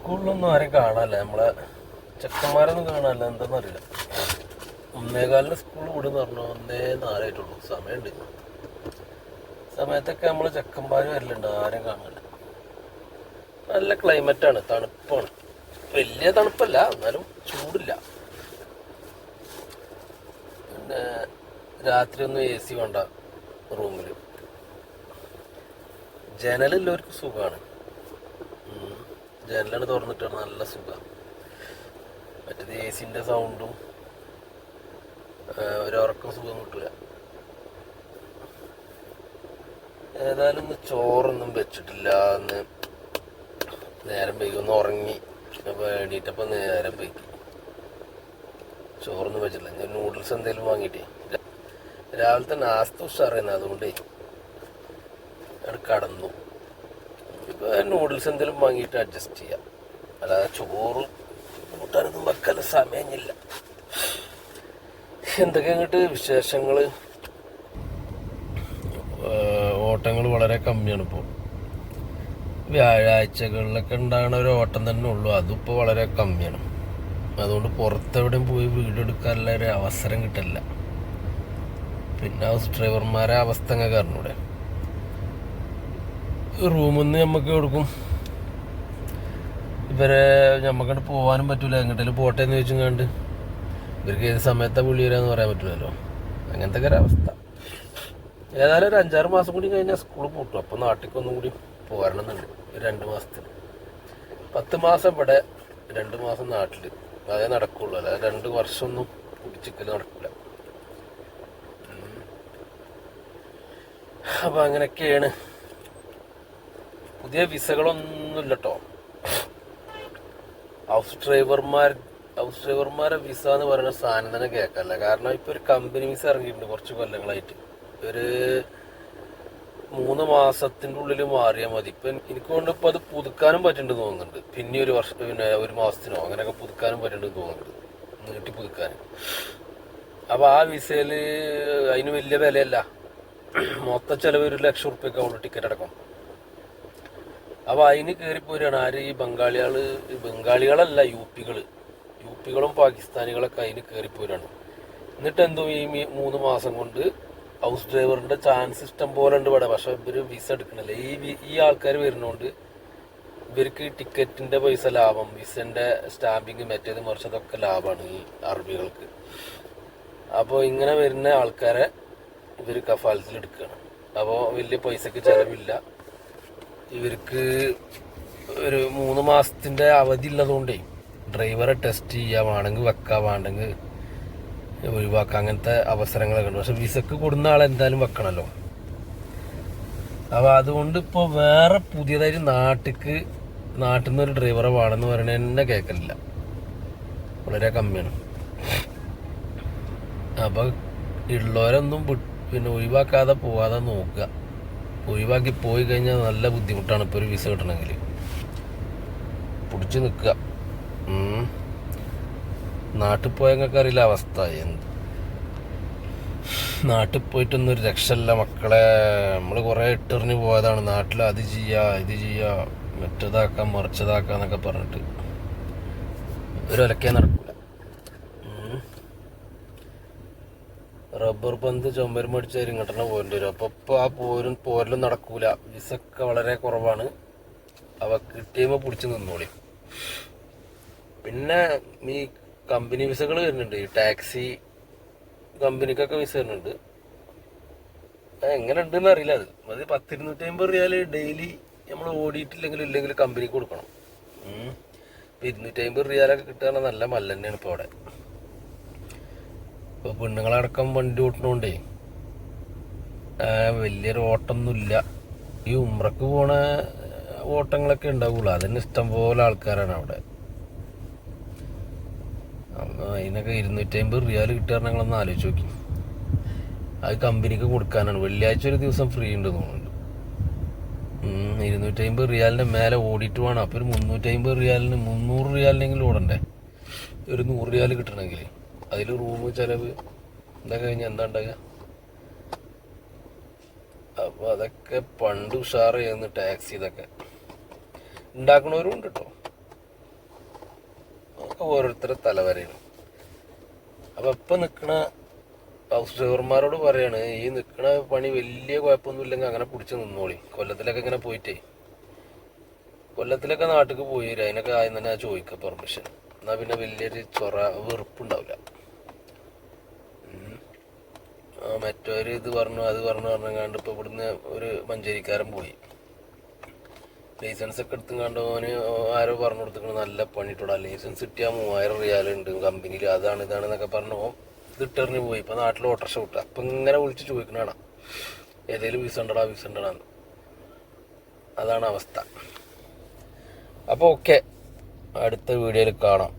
സ്കൂളിലൊന്നും ആരും കാണാനല്ല, നമ്മളെ ചെക്കന്മാരൊന്നും കാണാനല്ല. എന്താണെന്നറിയില്ല. 1:15 സ്കൂൾ വിടുന്ന് പറഞ്ഞു, 1:04 സമയമുണ്ട്. സമയത്തൊക്കെ നമ്മൾ ചെക്കന്മാർ വരലുണ്ട്, ആരും കാണാനില്ല. നല്ല ക്ലൈമറ്റാണ്, തണുപ്പാണ്. വലിയ തണുപ്പല്ല, എന്നാലും ചൂടില്ല. പിന്നെ രാത്രി ഒന്നും AC വേണ്ട റൂമിൽ. ജനലുള്ളവർക്ക് സുഖമാണ്. ജനലാണ് തുറന്നിട്ടാണ് നല്ല സുഖമാണ്. മറ്റേത് AC സൗണ്ടും ഒരുറക്കം സുഖം കിട്ടില്ല. ഏതായാലും ഇന്ന് ചോറൊന്നും വെച്ചിട്ടില്ല. എന്ന് നേരം വൈകി, ഒന്ന് ഉറങ്ങി. അപ്പോൾ എണീറ്റപ്പോൾ നേരം വൈകി, ചോറൊന്നും വെച്ചിട്ടില്ല. ഞാൻ നൂഡിൽസ് എന്തെങ്കിലും വാങ്ങിയിട്ടേ, രാവിലത്തെ നാസ്ത ഉഷാറായിരുന്നു, അതുകൊണ്ടേ അവിടെ കടന്നു. ഇപ്പോൾ നൂഡിൽസ് എന്തെങ്കിലും വാങ്ങിയിട്ട് അഡ്ജസ്റ്റ് ചെയ്യാം. അല്ലാതെ ചോറ് കൂട്ടാനൊന്നും വെക്കാനുള്ള സമയമില്ല. എന്തൊക്കെ അങ്ങോട്ട് വിശേഷങ്ങൾ? ഓട്ടങ്ങൾ വളരെ കമ്മിയാണ് ഇപ്പോൾ. വ്യാഴാഴ്ചകളിലൊക്കെ ഉണ്ടാകുന്ന ഒരു ഓട്ടം തന്നെ ഉള്ളൂ, അതിപ്പോൾ വളരെ കമ്മിയാണ്. അതുകൊണ്ട് പുറത്തെവിടെയും പോയി വീഡിയോ എടുക്കാനുള്ള ഒരു അവസരം കിട്ടില്ല. പിന്നെ ഹൗസ് ഡ്രൈവർമാരെ അവസ്ഥ അങ്ങനെ കാരണൂടെ, റൂമിൽ നിന്ന് നമുക്ക് കൊടുക്കും. ഇവരെ നമുക്കങ്ങോട്ട് പോകാനും പറ്റില്ല. എങ്ങോട്ടേലും പോട്ടെ എന്ന് ചോദിച്ചും കണ്ട് ഇവർക്ക് ഏത് സമയത്താണ് വിളി വരാമെന്ന് പറയാൻ പറ്റില്ലല്ലോ. അങ്ങനത്തെ ഒരു അവസ്ഥ. ഏതായാലും ഒരു 5-6 മാസം കൂടി കഴിഞ്ഞാൽ സ്കൂൾ പൂട്ടും. അപ്പോൾ നാട്ടിലേക്കൊന്നും കൂടി പോരണമെന്നുണ്ട്. 2 മാസത്തിന് 10 മാസം ഇവിടെ, 2 മാസം നാട്ടിൽ. അതേ നടക്കുള്ളൂ. അല്ല 2 വർഷമൊന്നും പിടിച്ചിക്കൽ നടക്കില്ല. അപ്പം അങ്ങനെയൊക്കെയാണ്. പുതിയ വിസകളൊന്നുമില്ല കേട്ടോ. ഹൗസ് ഡ്രൈവർമാരെ വിസ എന്ന് പറയുന്ന സാധനം തന്നെ കേൾക്കാറില്ല. കാരണം ഇപ്പോൾ ഒരു കമ്പനി വിസ ഇറങ്ങിയിട്ടുണ്ട് കുറച്ച് കൊല്ലങ്ങളായിട്ട്. ഒരു 3 മാസത്തിൻ്റെ ഉള്ളിൽ മാറിയാൽ മതി. ഇപ്പം എനിക്ക് കൊണ്ട് ഇപ്പോൾ അത് പുതുക്കാനും പറ്റുന്നുണ്ട് തോന്നുന്നുണ്ട്. പിന്നെ ഒരു വർഷം, പിന്നെ 1 മാസത്തിനോ അങ്ങനെയൊക്കെ പുതുക്കാനും പറ്റുന്നുണ്ട് തോന്നുന്നുണ്ട്, നീട്ടി പുതുക്കാൻ. അപ്പോൾ ആ വിസയിൽ അതിന് വലിയ വിലയല്ല. മൊത്തം ചിലവ് 1 ലക്ഷം ഉറുപ്പ്യൊക്കെ ഉള്ളു, ടിക്കറ്റ് അടക്കം. അപ്പോൾ അതിന് കയറിപ്പോരാണ് ആര്? ഈ ബംഗാളികളല്ല, യുപികളും പാകിസ്ഥാനികളൊക്കെ അതിന് കയറിപ്പോരാണ്. എന്നിട്ട് എന്തോ ഈ 3 മാസം കൊണ്ട് ഹൗസ് ഡ്രൈവറിൻ്റെ ചാൻസ് ഇഷ്ടം പോലെ ഉണ്ട് ഇവിടെ. പക്ഷെ ഇവർ വിസ എടുക്കണില്ല. ഈ ആൾക്കാർ വരുന്നതുകൊണ്ട് ഇവർക്ക് ടിക്കറ്റിൻ്റെ പൈസ ലാഭം, വിസൻ്റെ സ്റ്റാമ്പിങ്, മറ്റേത് മറിച്ചതൊക്കെ ലാഭമാണ് ഈ അറബികൾക്ക്. അപ്പോൾ ഇങ്ങനെ വരുന്ന ആൾക്കാരെ ഇവർ കഫാലത്തിൽ എടുക്കുകയാണ്. അപ്പോൾ വലിയ പൈസക്ക് ചിലവില്ല. ഇവർക്ക് ഒരു 3 മാസത്തിൻ്റെ അവധി ഉള്ളതുകൊണ്ടേ ഡ്രൈവറെ ടെസ്റ്റ് ചെയ്യാൻ വേണമെങ്കിൽ വെക്കാം, വേണ്ടെങ്കിൽ ഒഴിവാക്കാം. അങ്ങനത്തെ അവസരങ്ങളൊക്കെ ഉണ്ട്. പക്ഷെ വിസക്ക് കൊടുക്കുന്ന ആളെന്തായാലും വെക്കണമല്ലോ. അപ്പോൾ അതുകൊണ്ട് ഇപ്പോൾ വേറെ പുതിയതായിട്ട് നാട്ടിൽ നിന്നൊരു ഡ്രൈവറെ വേണമെന്ന് പറയണത് തന്നെ കേൾക്കലില്ല, വളരെ കമ്മിയാണ്. അപ്പോൾ ഉള്ളവരൊന്നും പിന്നെ ഒഴിവാക്കാതെ പോവാതെ നോക്കുക. ഒഴിവാക്കി പോയി കഴിഞ്ഞാൽ നല്ല ബുദ്ധിമുട്ടാണ്. ഇപ്പോൾ ഒരു വിസ കിട്ടണമെങ്കിൽ പിടിച്ച് നിൽക്കുക. നാട്ടിൽ പോയാൽ നിങ്ങൾക്ക് അറിയില്ല അവസ്ഥ എന്ത്. നാട്ടിൽ പോയിട്ടൊന്നും ഒരു രക്ഷയില്ല മക്കളെ. നമ്മൾ കുറേ ഇട്ടെറിഞ്ഞ് പോയതാണ്. നാട്ടിൽ അത് ചെയ്യുക, ഇത് ചെയ്യുക, മറ്റേതാക്കാം, മറിച്ചതാക്കാം എന്നൊക്കെ പറഞ്ഞിട്ട് ഒരൊലക്കേ നടക്കില്ല. റബ്ബർ പന്ത് ചുമരും അടിച്ചാൽ ഇങ്ങോട്ടന്നെ പോരേണ്ടി വരും. അപ്പോൾ ഇപ്പോൾ ആ പോരലും നടക്കൂല. വിസൊക്കെ വളരെ കുറവാണ്. അവ കിട്ടിയുമ്പോൾ പിടിച്ച് നിന്നോളി. പിന്നെ ഈ കമ്പനി വിസകൾ വരുന്നുണ്ട്. ഈ ടാക്സി കമ്പനിക്കൊക്കെ വിസ വരുന്നുണ്ട്. എങ്ങനെ ഉണ്ടെന്ന് അറിയില്ല. അത് 10-250 റിയാൽ ഡെയിലി നമ്മൾ ഇല്ലെങ്കിൽ കമ്പനിക്ക് കൊടുക്കണം. ഇപ്പം 250 റിയാലൊക്കെ കിട്ടുക നല്ല മല്ല തന്നെയാണ് ഇപ്പോൾ അവിടെ. ഇപ്പോൾ പെണ്ണുങ്ങളടക്കം വണ്ടി ഓട്ടണോണ്ടേ വലിയൊരു ഓട്ടമൊന്നുമില്ല. ഈ ഉംറക്ക് പോണ ഓട്ടങ്ങളൊക്കെ ഉണ്ടാവുള്ളൂ. അതിന് ഇഷ്ടം പോലെ ആൾക്കാരാണ് അവിടെ. അതിനൊക്കെ 250 റിയാൽ കിട്ടുക ഞങ്ങളൊന്ന് ആലോചിച്ച് നോക്കി. അത് കമ്പനിക്ക് കൊടുക്കാനാണ്. വെള്ളിയാഴ്ച ഒരു ദിവസം ഫ്രീ ഉണ്ട് തോന്നുന്നുണ്ട്. 250 റിയാലിൻ്റെ മേലെ ഓടിയിട്ട് വേണം. അപ്പോൾ ഒരു 350 റിയാലിന് 300 റിയാലിനെങ്കിലും ഓടണ്ടേ, ഒരു 100 റിയാൽ കിട്ടണമെങ്കിൽ. അതിൽ റൂം ചിലവ് ഇതൊക്കെ കഴിഞ്ഞാൽ എന്താ ഉണ്ടാകുക? അപ്പോൾ അതൊക്കെ പണ്ട് ഉഷാറ് ചെയ്യുന്ന ടാക്സി ഇതൊക്കെ ഉണ്ടാക്കണവരും ഉണ്ട് കേട്ടോ. അതൊക്കെ ഓരോരുത്തരുടെ തലവരെയാണ്. അപ്പം ഇപ്പം നിൽക്കണ ഹൗസ് ഡ്രൈവർമാരോട് പറയാണ്, ഈ നിൽക്കണ പണി വലിയ കുഴപ്പമൊന്നും ഇല്ലെങ്കിൽ അങ്ങനെ പിടിച്ച് നിന്നോളി. കൊല്ലത്തിലൊക്കെ ഇങ്ങനെ പോയിട്ടേ, കൊല്ലത്തിലൊക്കെ നാട്ടിലേക്ക് പോയി വരും. അതിനൊക്കെ ആദ്യം തന്നെ ചോദിക്കുക പെർമിഷൻ. എന്നാൽ പിന്നെ വലിയൊരു വെറുപ്പുണ്ടാവില്ല. മറ്റൊരു ഇത് പറഞ്ഞു അത് പറഞ്ഞുകൊണ്ട് ഇപ്പോൾ ഇവിടുന്ന് ഒരു മഞ്ചേരിക്കാരൻ പോയി ലൈസൻസ് ഒക്കെ എടുത്തും കണ്ടവന് ആരോ പറഞ്ഞു കൊടുത്തിട്ട് നല്ല പണിയിട്ടോടാ, ലൈസൻസ് കിട്ടിയാൽ 3000 റിയാലുണ്ട് കമ്പനിയിൽ, അതാണ് ഇതാണെന്നൊക്കെ പറഞ്ഞു ഇത് ഇട്ടെറിഞ്ഞ് പോയി. ഇപ്പം നാട്ടിൽ ഓട്ടർഷ വിട്ടുക. അപ്പം ഇങ്ങനെ വിളിച്ച് ചോദിക്കണതാണ് ഏതെങ്കിലും വിസ ഉണ്ടടാന്ന്. അതാണ് അവസ്ഥ. അപ്പോൾ ഓക്കെ, അടുത്ത വീഡിയോയിൽ കാണാം.